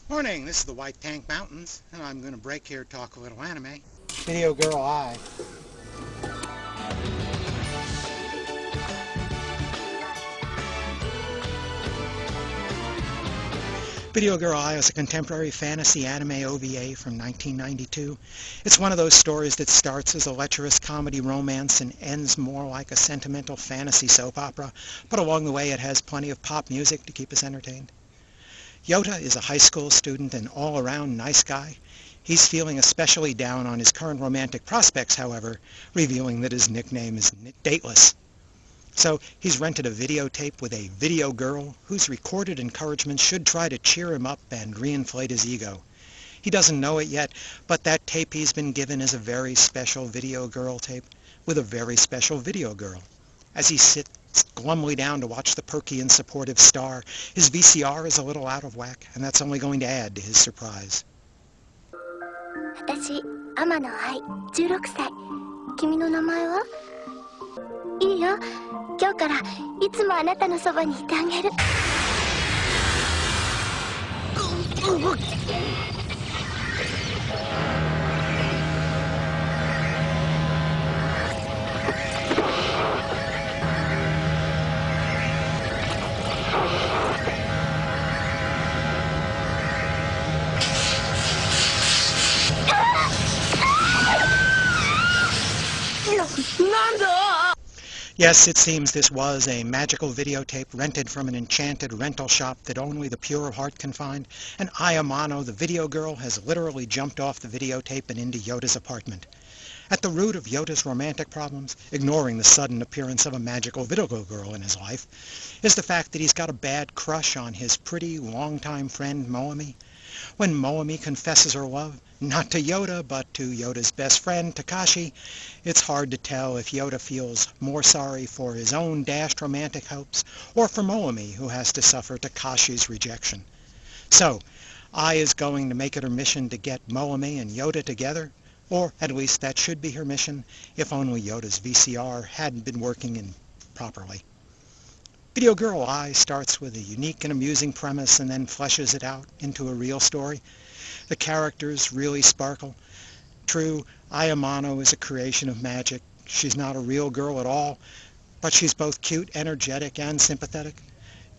Morning, this is the White Tank Mountains, and I'm going to break here to talk a little anime. Video Girl I. Video Girl I is a contemporary fantasy anime OVA from 1992. It's one of those stories that starts as a lecherous comedy romance and ends more like a sentimental fantasy soap opera, but along the way it has plenty of pop music to keep us entertained. Yota is a high school student and all-around nice guy. He's feeling especially down on his current romantic prospects, however, revealing that his nickname is Dateless. So he's rented a videotape with a video girl whose recorded encouragement should try to cheer him up and reinflate his ego. He doesn't know it yet, but that tape he's been given is a very special video girl tape with a very special video girl. As he sits glumly down to watch the perky and supportive star, his VCR is a little out of whack, and that's only going to add to his surprise. 私、天野愛、16歳。君の名前は？いいよ。今日からいつもあなたのそばにいてあげる。Yes, it seems this was a magical videotape rented from an enchanted rental shop that only the pure of heart can find, and Ayamano, the video girl, has literally jumped off the videotape and into Yota's apartment. At the root of Yota's romantic problems, ignoring the sudden appearance of a magical video girl in his life, is the fact that he's got a bad crush on his pretty, longtime friend Moami. When Moami confesses her love, not to Yota, but to Yota's best friend, Takashi, it's hard to tell if Yota feels more sorry for his own dashed romantic hopes, or for Moami, who has to suffer Takashi's rejection. So, Ai is going to make it her mission to get Moami and Yota together, or at least that should be her mission, if only Yota's VCR hadn't been working properly. Video Girl I starts with a unique and amusing premise and then fleshes it out into a real story. The characters really sparkle. True, Ayamano is a creation of magic. She's not a real girl at all, but she's both cute, energetic, and sympathetic.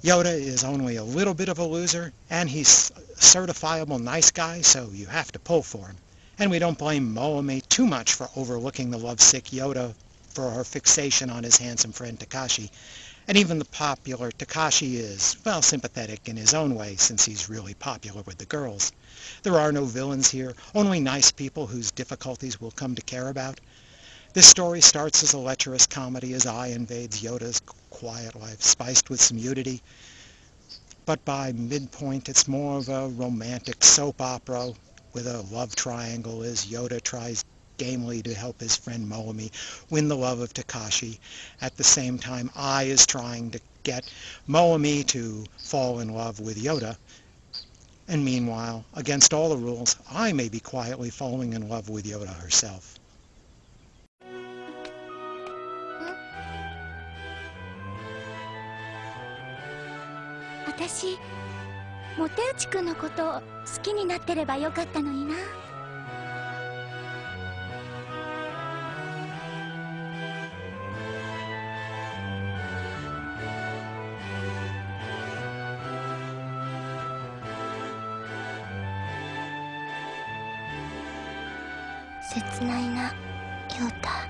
Yota is only a little bit of a loser, and he's a certifiable nice guy, so you have to pull for him. And we don't blame Moami too much for overlooking the lovesick Yota for her fixation on his handsome friend Takashi. And even the popular Takashi is, well, sympathetic in his own way, since he's really popular with the girls. There are no villains here, only nice people whose difficulties we'll come to care about. This story starts as a lecherous comedy as Ai invades Yota's quiet life, spiced with some nudity. But by midpoint, it's more of a romantic soap opera with a love triangle as Yota tries gamely to help his friend Moami win the love of Takashi. At the same time, Ai is trying to get Moami to fall in love with Yota. And meanwhile, against all the rules, Ai may be quietly falling in love with Yota herself. 私、モテウチ君のこと好きになってればよかったのにな。切ないな、ヨータ。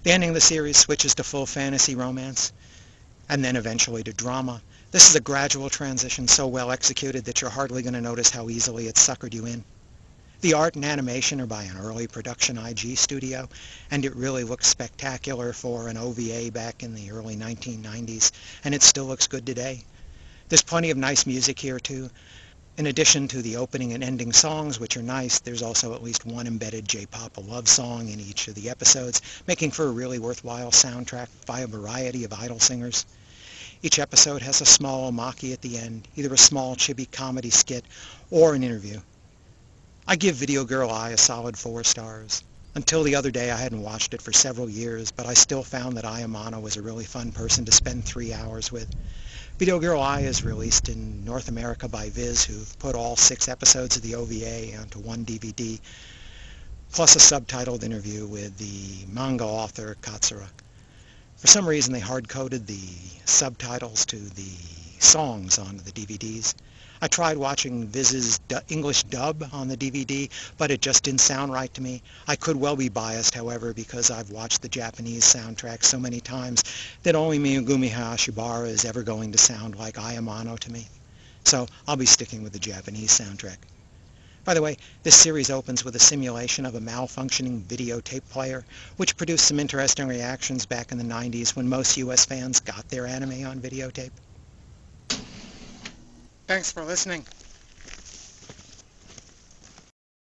The ending of the series switches to full fantasy romance, and then eventually to drama. This is a gradual transition so well executed that you're hardly going to notice how easily it suckered you in. The art and animation are by an early production I.G studio, and it really looks spectacular for an OVA back in the early 1990s, and it still looks good today. There's plenty of nice music here too. In addition to the opening and ending songs, which are nice, there's also at least one embedded J-pop love song in each of the episodes, making for a really worthwhile soundtrack by a variety of idol singers. Each episode has a small omaki at the end, either a small chibi comedy skit or an interview. I give Video Girl I a solid 4 stars. Until the other day I hadn't watched it for several years, but I still found that Ayamano was a really fun person to spend 3 hours with. Video Girl I is released in North America by Viz, who've put all 6 episodes of the OVA onto one DVD, plus a subtitled interview with the manga author Katsura. For some reason they hard-coded the subtitles to the songs onto the DVDs. I tried watching Viz's English dub on the DVD, but it just didn't sound right to me. I could well be biased, however, because I've watched the Japanese soundtrack so many times that only Miyagumi Hayashibara is ever going to sound like Ayamano to me. So I'll be sticking with the Japanese soundtrack. By the way, this series opens with a simulation of a malfunctioning videotape player, which produced some interesting reactions back in the 90s when most US fans got their anime on videotape. Thanks for listening.